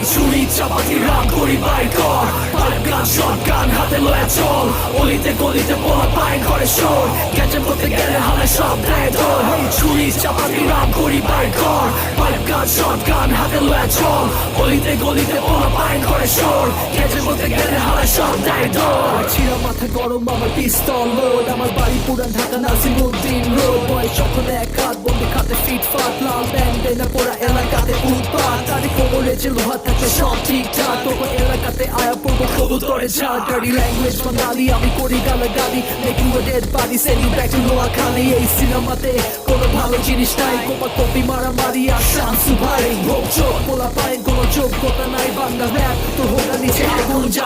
ছুরি চাপাতি রাম করি বাইর কর, পাইপ গান শট গান হাতে লয়ে চল, অলিতে গলিতে পোলা পায় ঘরে শোর, ক্যাচে করতে গেলে হালে সব দেয় দৌড়। ছুরি চাপাতি রাম করি বাইর কর, পাইপ গান শট গান হাতে লয়ে চল, অলিতে গলিতে পোলা পায় ঘরে শোর, ক্যাচে করতে গেলে হালে সব দেয় দৌড়। ছিঁড়া মাথা গরম আমার পিস্তল লোড, আমার বাড়ি পুরান ঢাকা নাসিমউদ্দিন রোড। বয়স যখন এক হাত বন্ধু খাতে ফিট ফাট, লাল ব্যান্ডেনা পোড়া এলাকাতে উৎপাত, তারি কোমরে যে লোহা থাকে সব ঠিকঠাক, তবু এলাকাতে আয়া পড়বো কবুতরে ঝাড়। ডার্টি ল্যাঙ্গুয়েজ বাঙালি আমি করি গালাগালি, making a dead body send you back to Noakhali. এই সিনেমাতে কোনো ভালো জিনিস নাই, কোপা কপি মারামারি আর শামসু ভাই। রোগ চোখ পোলা পায় কোনো যোগ্যতা নাই, বাংলা র্যাপ তোর হোগা নিচে আগুন জ্বালা।